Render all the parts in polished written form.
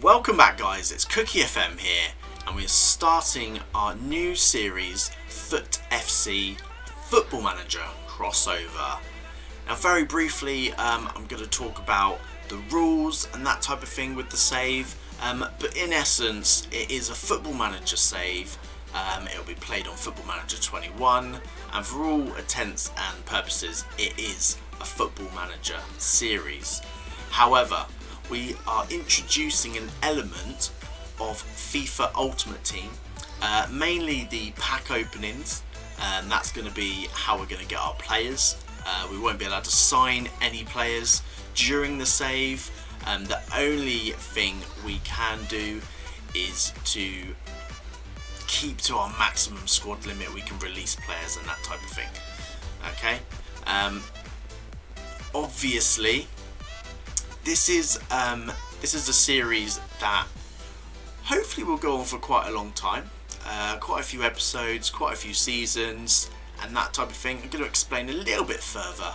Welcome back guys, it's Cookie FM here and we're starting our new series FUT FC Football Manager crossover. Now very briefly I'm going to talk about the rules and that type of thing with the save, but in essence it is a Football Manager save. It will be played on Football Manager 21 and for all intents and purposes it is a Football Manager series. However, we are introducing an element of FIFA Ultimate Team, mainly the pack openings, and that's going to be how we're going to get our players. We won't be allowed to sign any players during the save. The only thing we can do is to keep to our maximum squad limit. We can release players and that type of thing. Okay. Obviously, this is a series that hopefully will go on for quite a long time, quite a few episodes, quite a few seasons, and that type of thing. I'm going to explain a little bit further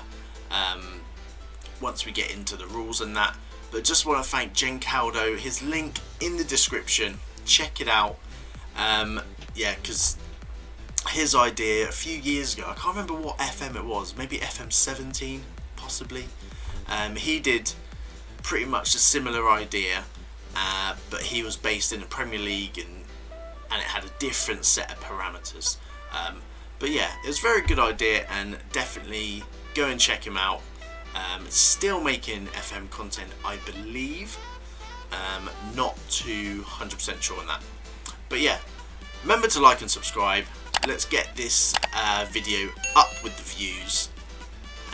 once we get into the rules and that. But just want to thank JENKALDO. His link in the description. Check it out. Yeah, because his idea a few years ago, I can't remember what FM it was, maybe FM17 possibly. He did pretty much a similar idea, but he was based in the Premier League and it had a different set of parameters. But yeah, it was a very good idea and definitely go and check him out. It's still making FM content, I believe. Not too 100% sure on that. But yeah, remember to like and subscribe. Let's get this video up with the views.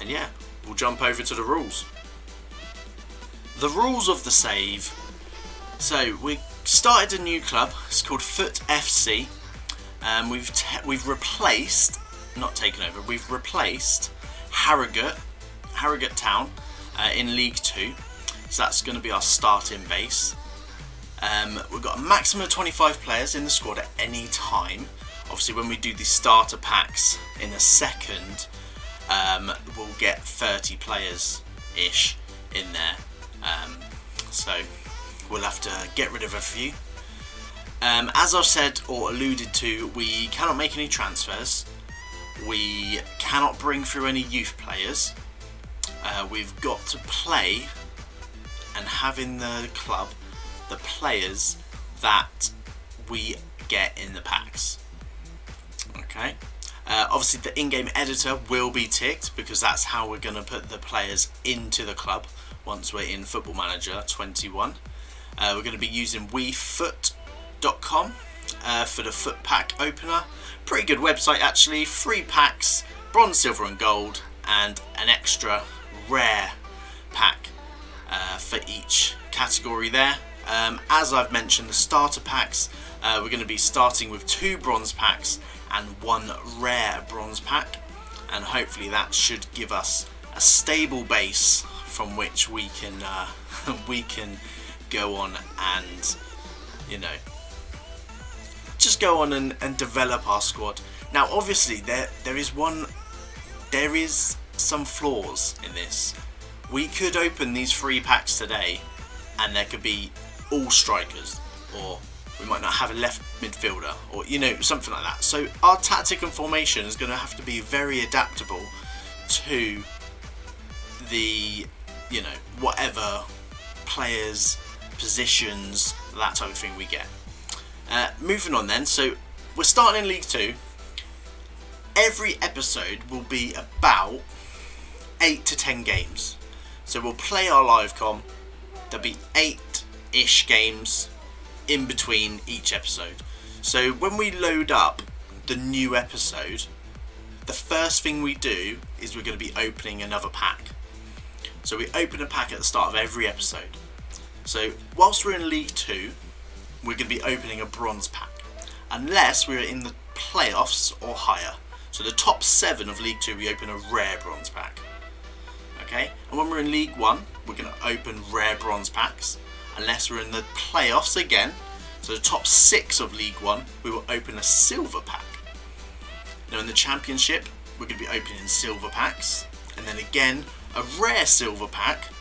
And yeah, we'll jump over to the rules. The rules of the save. So we started a new club. It's called FUT FC. We've replaced, not taken over. We've replaced Harrogate Town in League 2. So that's going to be our starting base. We've got a maximum of 25 players in the squad at any time. Obviously, when we do the starter packs in a second, we'll get 30 players ish in there. So we'll have to get rid of a few. As I've said or alluded to, we cannot make any transfers. We cannot bring through any youth players. We've got to play and have in the club the players that we get in the packs. Okay. Obviously the in-game editor will be ticked because that's how we're going to put the players into the club once we're in Football Manager 21. We're going to be using WeFoot.com for the FUT pack opener. Pretty good website actually. 3 packs, bronze, silver and gold, and an extra rare pack for each category there. As I've mentioned, the starter packs, we're going to be starting with 2 bronze packs and 1 rare bronze pack, and hopefully that should give us a stable base from which we can go on and, you know, just go on and develop our squad. Now obviously there is some flaws in this. We could open these 3 packs today and there could be all strikers, or we might not have a left midfielder, or you know, something like that. So our tactic and formation is going to have to be very adaptable to the, you know, whatever players, positions, that type of thing we get. Moving on then, so we're starting in League 2. Every episode will be about 8 to 10 games. So we'll play our live com. There'll be 8-ish games in between each episode. So when we load up the new episode, the first thing we do is we're going to be opening another pack. So we open a pack at the start of every episode. So whilst we're in League 2, we're going to be opening a bronze pack, unless we're in the playoffs or higher. So the top 7 of League 2, we open a rare bronze pack. Okay, and when we're in League 1, we're going to open rare bronze packs, unless we're in the playoffs again. So the top 6 of League 1, we will open a silver pack. Now in the Championship, we're going to be opening silver packs, and then again a rare silver pack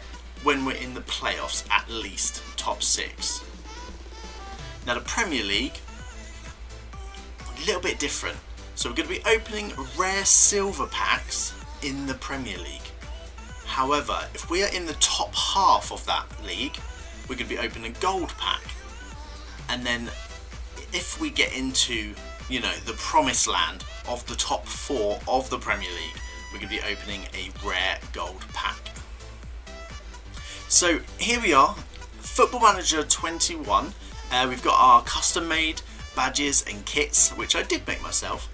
when we're in the playoffs, at least top 6. Now the Premier League, a little bit different. So we're going to be opening rare silver packs in the Premier League. However, if we are in the top half of that league, we're going to be opening a gold pack. And then if we get into, you know, the promised land of the top 4 of the Premier League, we're going to be opening a rare gold pack. So here we are, Football Manager 21. We've got our custom made badges and kits, which I did make myself.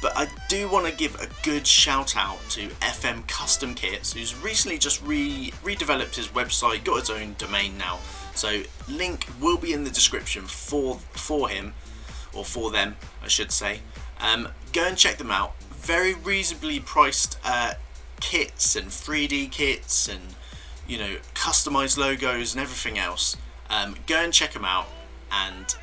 But I do want to give a good shout out to FM Custom Kits, who's recently just redeveloped his website, got his own domain now. So link will be in the description for him, or for them I should say. Go and check them out. Very reasonably priced kits and 3D kits and, you know, customized logos and everything else. Go and check them out. And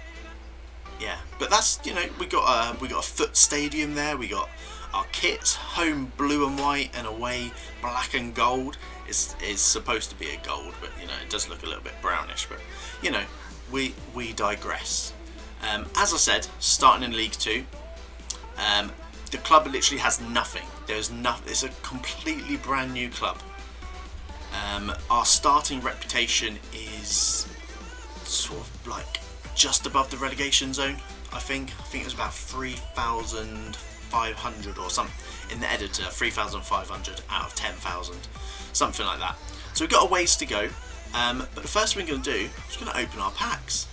yeah, but that's, you know, we got a FUT stadium there. We got our kits, home blue and white and away black and gold. Is supposed to be a gold, but you know, it does look a little bit brownish. But you know, we digress. As I said, starting in League 2, the club literally has nothing. There's nothing. It's a completely brand new club. Our starting reputation is sort of like just above the relegation zone. I think it was about 3,500 or something in the editor. 3,500 out of 10,000, something like that. So we've got a ways to go. But the first thing we're going to do is going to open our packs.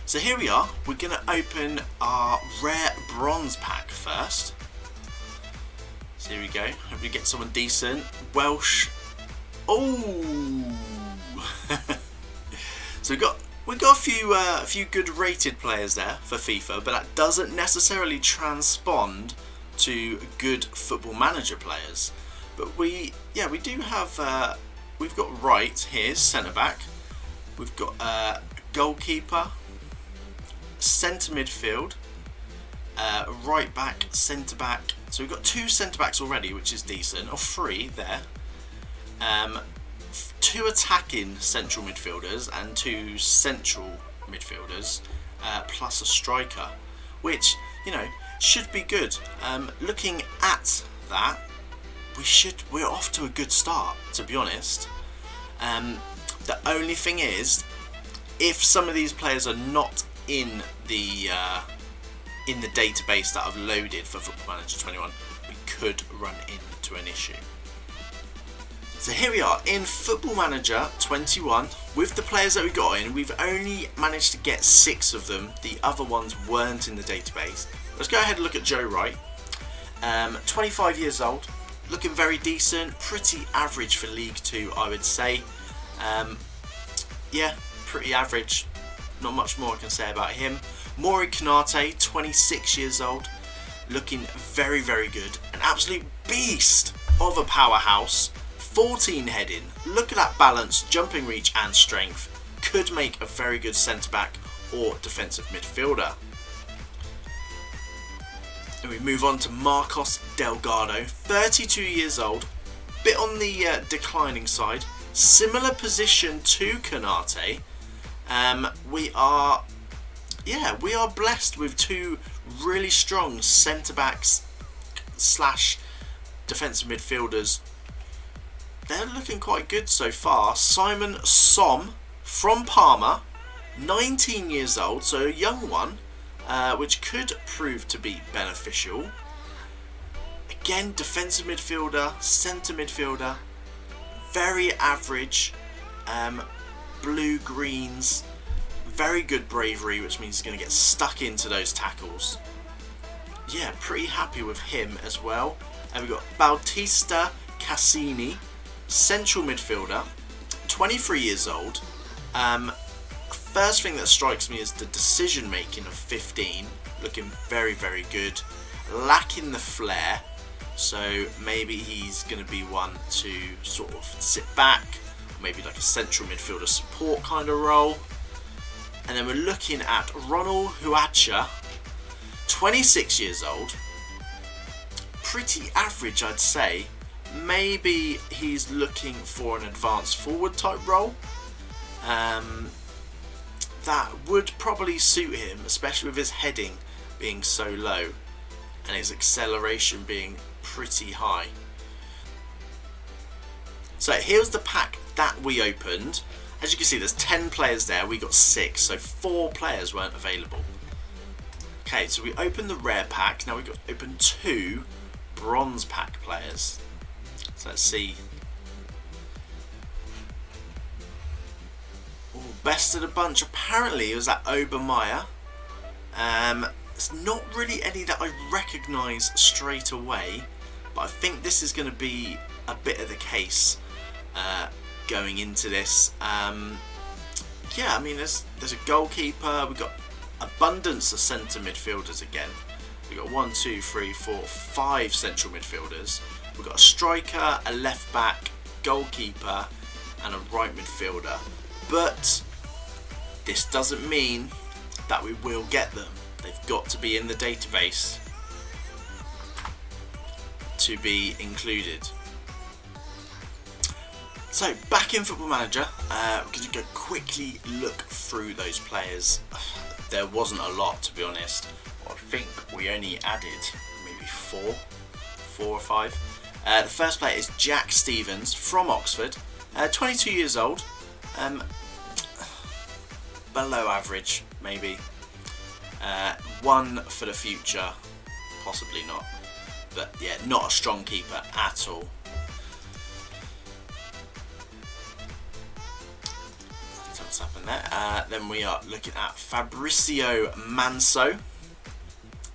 So here we are. We're going to open our rare bronze pack first. So here we go. Hope we get someone decent. Welsh. Oh. So we've got a few good rated players there for FIFA, but that doesn't necessarily transpond to good Football Manager players. But we do have. We've got Wright here, centre back. We've got goalkeeper, centre midfield, right back, centre back. So we've got 2 centre backs already, which is decent, or 3 there. 2 attacking central midfielders and 2 central midfielders, plus a striker, which, you know, should be good. Looking at that, we're off to a good start, to be honest. The only thing is, if some of these players are not in the database that I've loaded for Football Manager 21, we could run into an issue. So here we are in Football Manager 21 with the players that we got in. We've only managed to get 6 of them. The other ones weren't in the database. Let's go ahead and look at Joe Wright. 25 years old, looking very decent, pretty average for League 2, I would say. Yeah, pretty average. Not much more I can say about him. Mori Konate, 26 years old, looking very, very good. An absolute beast of a powerhouse. 14 heading, look at that balance, jumping reach and strength. Could make a very good centre back or defensive midfielder. And we move on to Marcos Delgado, 32 years old, bit on the declining side, similar position to Konate. We are blessed with 2 really strong centre backs / defensive midfielders. They're looking quite good so far. Simon Som from Parma, 19 years old, so a young one, which could prove to be beneficial. Again, defensive midfielder, centre midfielder, very average, blue-greens, very good bravery, which means he's going to get stuck into those tackles. Yeah, pretty happy with him as well. And we've got Bautista Cassini, central midfielder, 23 years old. First thing that strikes me is the decision making of 15, looking very, very good, lacking the flair, so maybe he's going to be one to sort of sit back, maybe like a central midfielder support kind of role. And then we're looking at Ronald Huacha, 26 years old, pretty average I'd say, maybe he's looking for an advanced forward type role. That would probably suit him, especially with his heading being so low and his acceleration being pretty high. So here's the pack that we opened. As you can see, there's 10 players there. We got 6, so 4 players weren't available. Okay, so we opened the rare pack. Now we got to open 2 bronze pack players. So let's see. Ooh, best of the bunch. Apparently it was that Obermeyer. It's not really any that I recognise straight away, but I think this is going to be a bit of the case going into this. Yeah, I mean, there's a goalkeeper. We've got abundance of centre midfielders again. We've got 1, 2, 3, 4, 5 central midfielders. We've got a striker, a left back, goalkeeper, and a right midfielder. But this doesn't mean that we will get them. They've got to be in the database to be included. So back in Football Manager, we're going to go quickly look through those players. There wasn't a lot, to be honest. I think we only added maybe 4 or 5. The first player is Jack Stevens from Oxford, 22 years old, below average maybe. One for the future, possibly not, but yeah, not a strong keeper at all. So what's happened there? Then we are looking at Fabrizio Manso.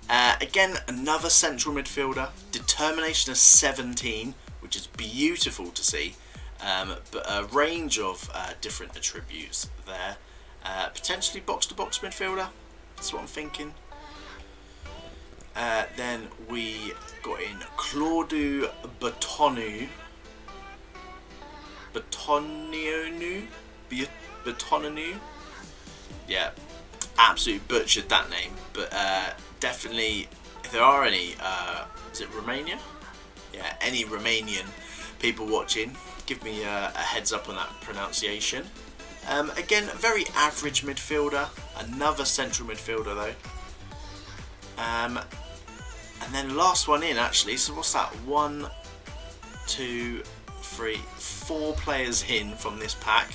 Again, another central midfielder. Determination of 17, which is beautiful to see, but a range of different attributes there. Potentially box-to-box midfielder, that's what I'm thinking. Then we got in Claudiu Betoniu. Yeah, absolutely butchered that name, but definitely, if there are any, is it Romania? Yeah, any Romanian people watching, give me a heads up on that pronunciation. Again, a very average midfielder, another central midfielder though. And then last one in actually, so what's that? 1, 2, 3, 4 players in from this pack.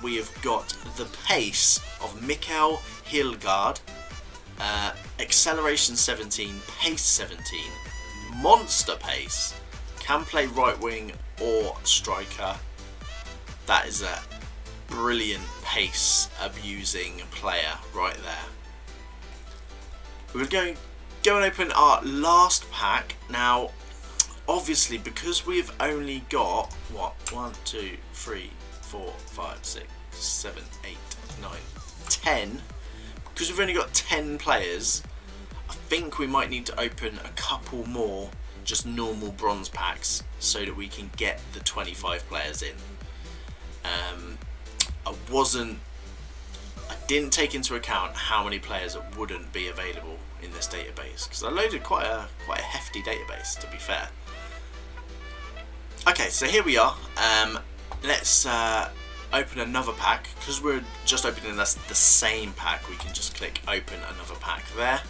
We have got the pace of Mikkel Hilgard, acceleration 17, pace 17, monster pace, can play right wing or striker. That is a brilliant pace abusing player right there. We're going to go and open our last pack. Now, obviously, because we've only got, what, 1, 2, 3, 4, 5, 6, 7, 8, 9, 10, because we've only got 10 players, I think we might need to open a couple more just normal bronze packs so that we can get the 25 players in. I didn't take into account how many players that wouldn't be available in this database, because I loaded quite a hefty database, to be fair. Okay, so here we are. Let's open another pack. Because we're just opening the same pack, we can just click open another pack there.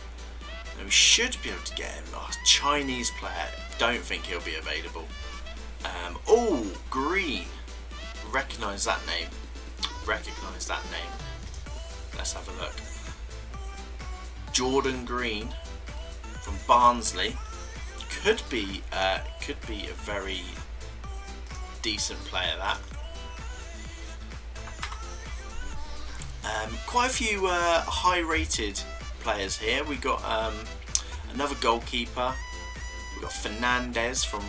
And we should be able to get him. Oh, Chinese player. Don't think he'll be available. Oh, Green. Recognise that name. Recognise that name. Let's have a look. Jordan Green from Barnsley. Could be a very decent player, that. Quite a few high rated players here. We got another goalkeeper. We got Fernandez from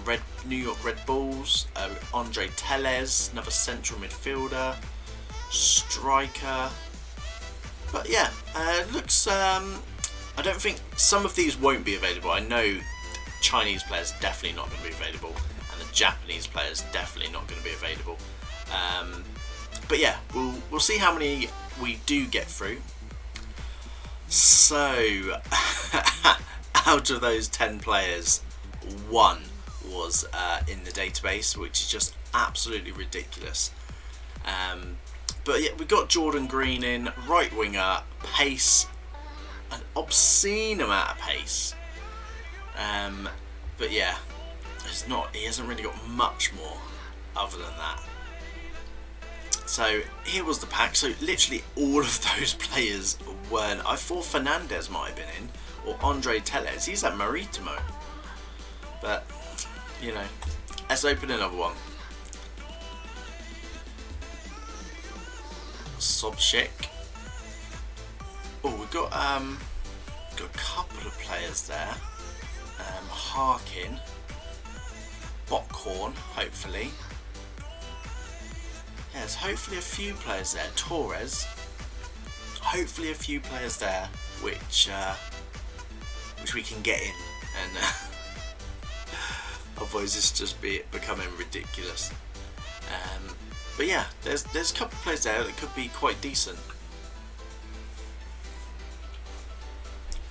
New York Red Bulls. Andre Tellez, another central midfielder, striker. But yeah, looks. I don't think some of these won't be available. I know Chinese players definitely not going to be available, and the Japanese players definitely not going to be available. But yeah, we'll see how many we do get through. So, out of those 10 players, one was in the database, which is just absolutely ridiculous. But yeah, we got Jordan Green in, right winger, pace, an obscene amount of pace. But yeah, he hasn't really got much more other than that. So here was the pack. So literally all of those players weren't. I thought Fernandez might have been in, or Andre Tellez. He's at Maritimo. But you know, let's open another one. Sobchik. Oh, we've got a couple of players there. Harkin, Bockhorn, hopefully. Yeah, there's hopefully a few players there. Torres. Hopefully a few players there, which we can get in, and otherwise it's just becoming ridiculous. But yeah, there's a couple of players there that could be quite decent.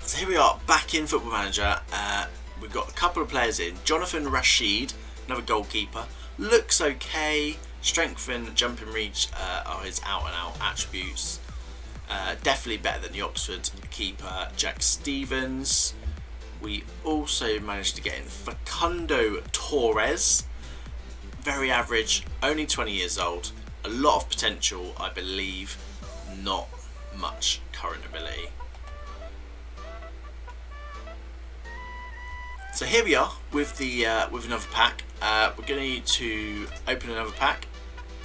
So here we are, back in Football Manager. We've got a couple of players in. Jonathan Rashid, another goalkeeper. Looks okay. Strength and jumping reach are his out-and-out attributes. Definitely better than the Oxford keeper, Jack Stevens. We also managed to get in Facundo Torres. Very average, only 20 years old. A lot of potential, I believe. Not much current ability. So here we are with the with another pack. We're going to need to open another pack,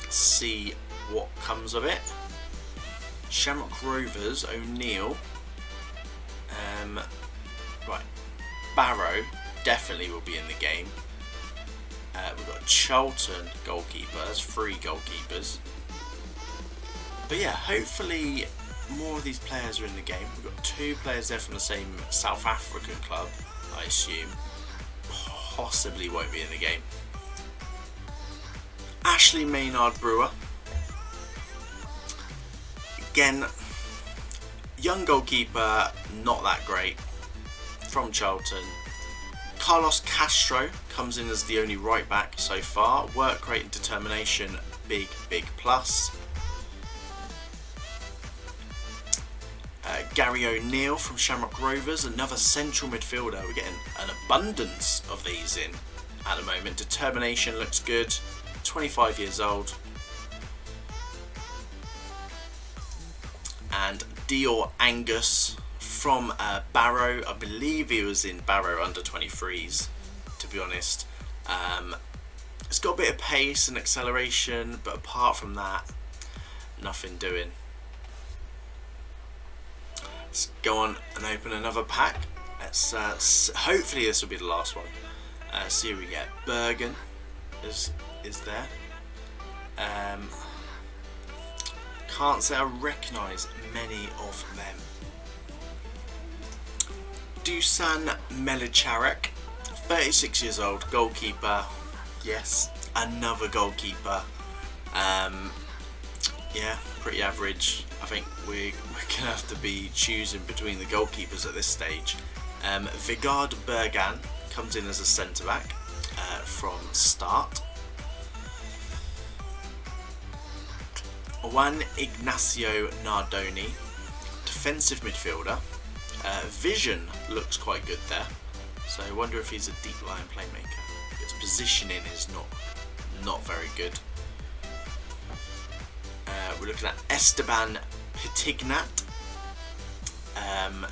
see what comes of it. Shamrock Rovers, O'Neill. Right, Barrow definitely will be in the game. We've got Charlton goalkeeper. That's 3 goalkeepers. But yeah, hopefully more of these players are in the game. We've got 2 players there from the same South African club, I assume. Possibly won't be in the game. Ashley Maynard Brewer. Again, young goalkeeper, not that great, from Charlton. Carlos Castro comes in as the only right back so far. Work rate and determination, big plus. Gary O'Neill from Shamrock Rovers, another central midfielder. We're getting an abundance of these in at the moment. Determination looks good. 25 years old. And Dior Angus from Barrow. I believe he was in Barrow under 23s, to be honest. It's got a bit of pace and acceleration, but apart from that, nothing doing. Let's go on and open another pack. Let's hopefully this will be the last one. See who we get. Bergen is there. Can't say I recognise many of them. Dusan Melicharek, 36 years old, goalkeeper. Yes, another goalkeeper. Yeah, pretty average. I think we're going to have to be choosing between the goalkeepers at this stage. Vigard Bergan comes in as a centre-back from start. Juan Ignacio Nardoni, defensive midfielder. Vision looks quite good there, so I wonder if he's a deep line playmaker. His positioning is not very good. We're looking at Esteban Pitignat,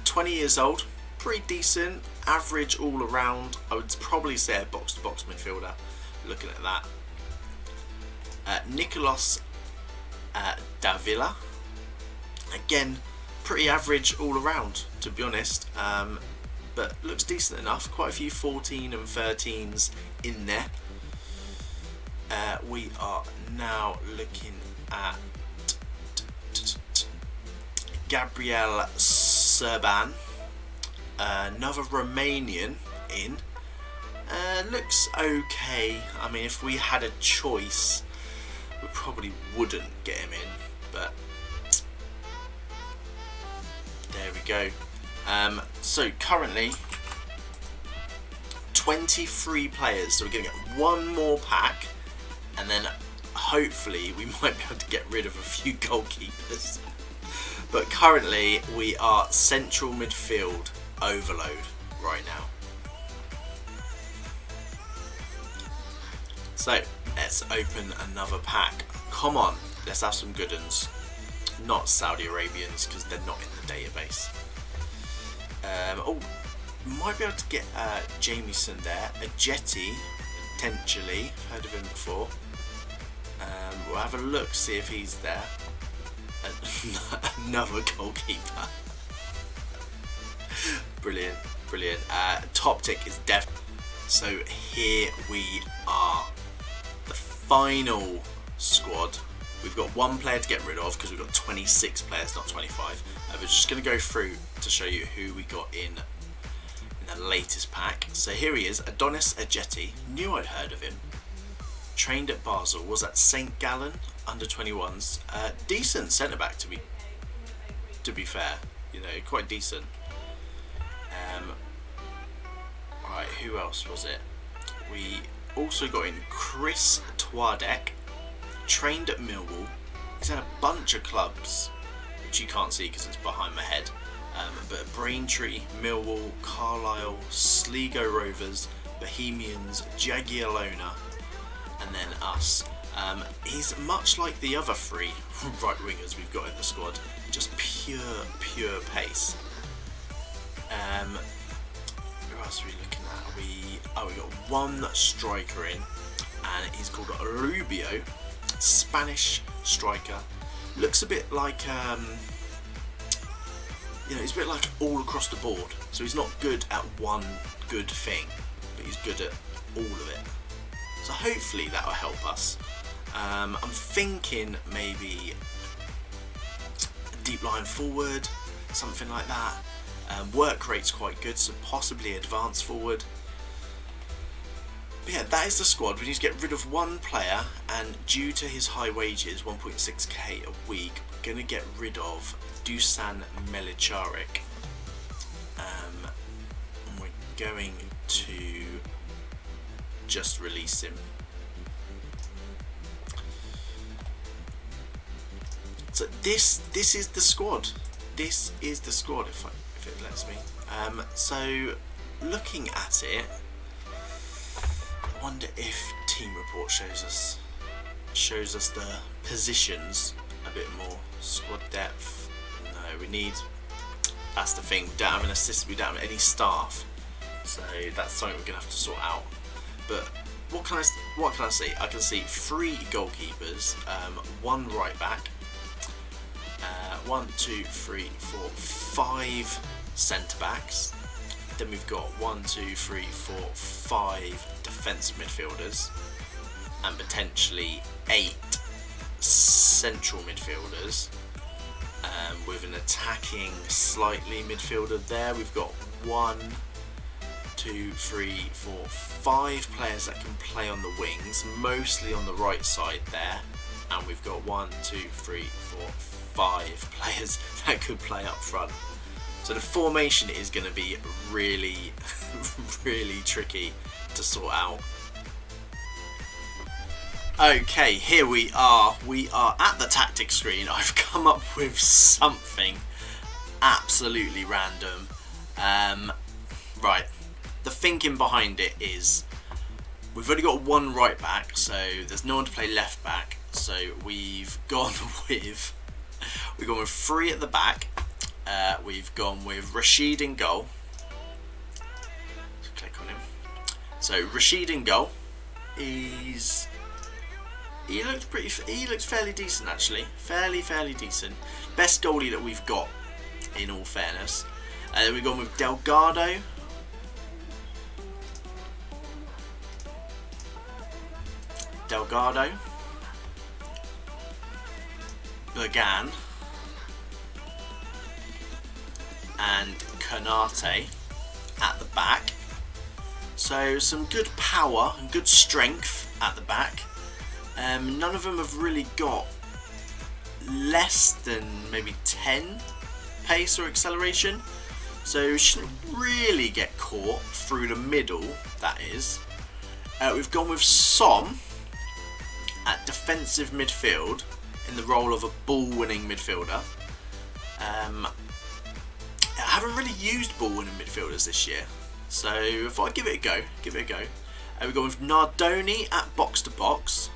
20 years old, pretty decent, average all around. I would probably say a box-to-box midfielder, looking at that. Nicolas Davila, again, pretty average all around, to be honest, but looks decent enough. Quite a few 14 and 13s in there. We are now looking at Gabriel Serban, another Romanian in. Looks okay. I mean, if we had a choice, we probably wouldn't get him in, but there we go. So currently 23 players, so we're going to get one more pack, and then hopefully we might be able to get rid of a few goalkeepers. But currently we are central midfield overload right now. So let's open another pack. Come on, let's have some good ones. Not Saudi Arabians, because they're not in the database. Oh, might be able to get Jamieson there. A Jetty, potentially. Heard of him before. We'll have a look, see if he's there. Another goalkeeper. Brilliant, brilliant. Top tick is def. So here we are. The final squad. We've got one player to get rid of because we've got 26 players, not 25. We're just going to go through to show you who we got in the latest pack. So here he is, Adonis Ajeti. Knew I'd heard of him. Trained at Basel, was at St Gallen, under 21s. Decent centre back to be fair, you know, quite decent. Right, who else was it? We also got in Chris Twadek. Trained at Millwall. He's had a bunch of clubs, which you can't see because it's behind my head. But Braintree, Millwall, Carlisle, Sligo Rovers, Bohemians, Jagiellona, and then us. He's much like the other three right wingers we've got in the squad, just pure pace. Who else are we looking at? We got one striker in, and he's called Rubio. Spanish striker. Looks a bit like you know, he's a bit like all across the board. So he's not good at one good thing, but he's good at all of it. So hopefully that will help us. I'm thinking maybe a deep line forward, something like that. Work rate's quite good, so possibly advanced forward. But yeah, that is the squad. We need to get rid of one player, and due to his high wages, 1.6k a week, we're going to get rid of Dusan Melicharik. And we're going to just release him. So this is the squad. This is the squad, if it lets me. So looking at it, I wonder if Team Report shows us the positions a bit more. Squad depth. No, we need. That's the thing. We don't have an assist. We don't have any staff. So that's something we're gonna have to sort out. But what can I see? I can see 3 goalkeepers, 1 right back, 1, 2, 3, 4, 5 centre backs. Then we've got 1, 2, 3, 4, 5 defensive midfielders, and potentially 8 central midfielders, with an attacking slightly midfielder there. We've got 1, 2, 3, 4, 5 players that can play on the wings, mostly on the right side there, and we've got 1, 2, 3, 4, 5 players that could play up front. So the formation is going to be really, really tricky to sort out. Okay, here we are. We are at the tactics screen. I've come up with something absolutely random. Right, the thinking behind it is we've only got 1 right back, so there's no one to play left back. So we've gone with 3 at the back. We've gone with Rashid in goal. Let's click on him. So Rashid in goal. He looks fairly decent actually. Fairly decent. Best goalie that we've got, in all fairness. Then we've gone with Delgado. Bergan. And Kanate at the back. So some good power and good strength at the back. None of them have really got less than maybe 10 pace or acceleration. so we shouldn't really get caught through the middle, that is. We've gone with Som at defensive midfield in the role of a ball-winning midfielder. I haven't really used ball-winning midfielders this year, so if I give it a go, we've gone with Nardoni at box-to-box.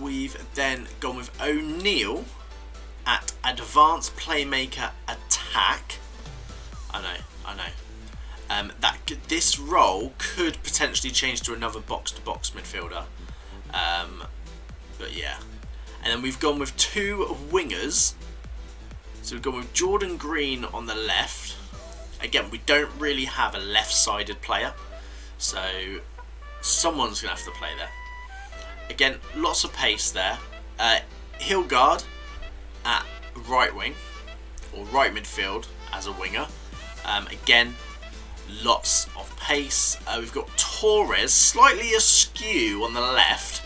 We've then gone with O'Neill at advanced playmaker attack. I know. This role could potentially change to another box-to-box midfielder. But yeah. And then we've gone with 2 wingers. So we've gone with Jordan Green on the left. Again, we don't really have a left-sided player, so someone's going to have to play there. Again, lots of pace there. Hilgard at right wing, or right midfield as a winger. Again, lots of pace. We've got Torres, slightly askew on the left.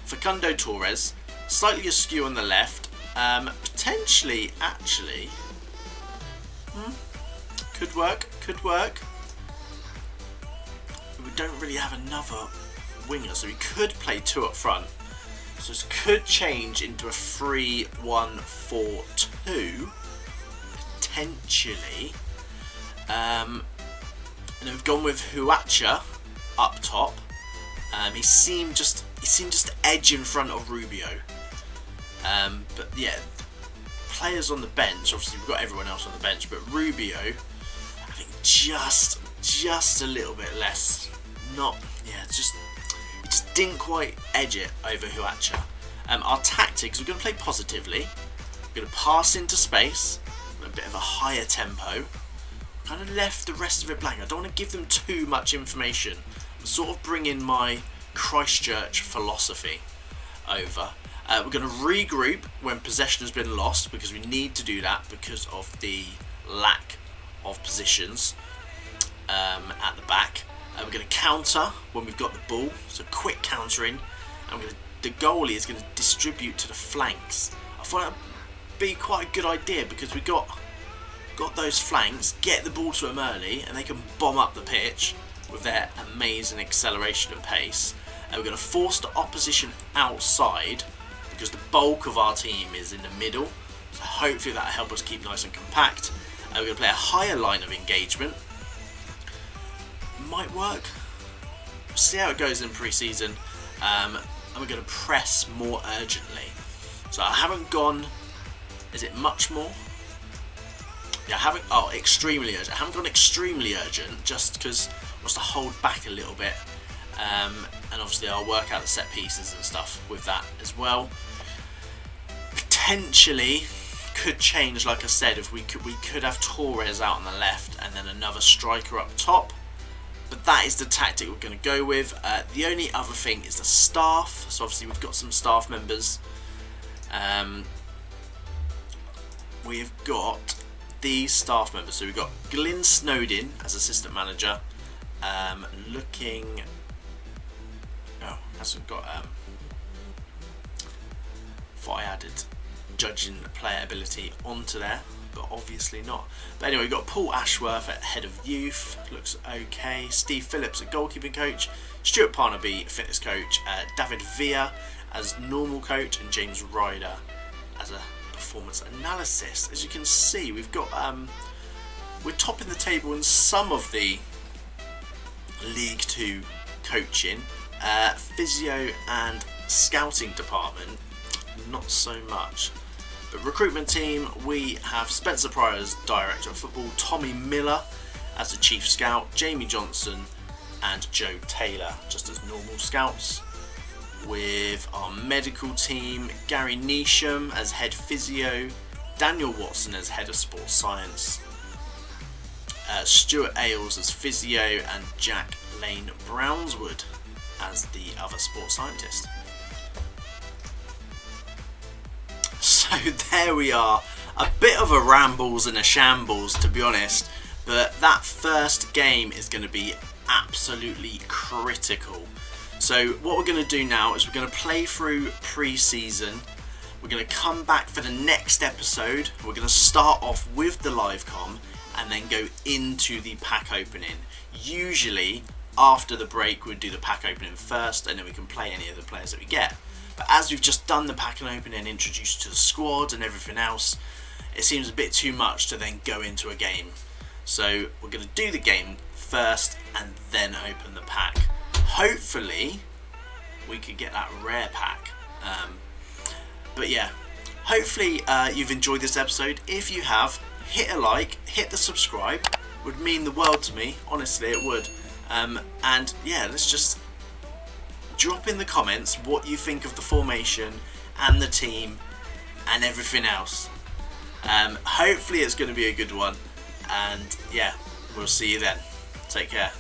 Facundo Torres, slightly askew on the left. Potentially, actually, could work. We don't really have another winger, so we could play 2 up front. So this could change into a 3-1-4-2 potentially. And we've gone with Huacha up top. He seemed just edge in front of Rubio. But yeah, players on the bench. Obviously, we've got everyone else on the bench, but Rubio, I think just a little bit less. He just didn't quite edge it over Huacha. Our tactics, we're going to play positively. We're going to pass into space with a bit of a higher tempo. Kind of left the rest of it blank. I don't want to give them too much information. I'm sort of bringing my Christchurch philosophy over. We're going to regroup when possession has been lost, because we need to do that because of the lack of positions at the back. We're going to counter when we've got the ball, so quick countering, and the goalie is going to distribute to the flanks. I thought that would be quite a good idea, because we got those flanks, get the ball to them early, and they can bomb up the pitch with their amazing acceleration and pace. And we're going to force the opposition outside, because the bulk of our team is in the middle, so hopefully that'll help us keep nice and compact. And we're going to play a higher line of engagement. Might work. We'll see how it goes in pre-season. And we're going to press more urgently. So I haven't gone, is it much more? Yeah, extremely urgent. I haven't gone extremely urgent, just because I want to hold back a little bit. And obviously I'll work out the set pieces and stuff with that as well. Potentially could change, like I said, if we could have Torres out on the left and then another striker up top. But that is the tactic we're going to go with. The only other thing is the staff. So obviously we've got some staff members. We've got these staff members. So we've got Glyn Snowden as assistant manager. Hasn't got. Thought I added judging player ability onto there, but obviously not. But anyway, we've got Paul Ashworth at head of youth, looks okay. Steve Phillips at goalkeeping coach, Stuart Parnaby fitness coach, David Villa as normal coach, and James Ryder as a performance analysis. As you can see, we've got we're topping the table in some of the League 2 coaching, physio and scouting department, not so much. But recruitment team, we have Spencer Pryor as director of football, Tommy Miller as the chief scout, Jamie Johnson and Joe Taylor just as normal scouts. With our medical team, Gary Neesham as head physio, Daniel Watson as head of sports science, Stuart Ailes as physio, and Jack Lane Brownswood as the other sports scientist. So there we are, a bit of a rambles and a shambles, to be honest, but that first game is going to be absolutely critical. So what we're going to do now is we're going to play through pre-season. we're going to come back for the next episode. We're going to start off with the live com and then go into the pack opening. Usually after the break we'd do the pack opening first, and then we can play any of the players that we get. But as we've just done the pack opening, introduced to the squad and everything else, it seems a bit too much to then go into a game. So we're going to do the game first and then open the pack. Hopefully we could get that rare pack. But yeah, hopefully you've enjoyed this episode. If you have, hit a like, hit the subscribe. Would mean the world to me, honestly it would. And yeah, let's just drop in the comments what you think of the formation and the team and everything else. Hopefully it's going to be a good one, and yeah, we'll see you then. Take care.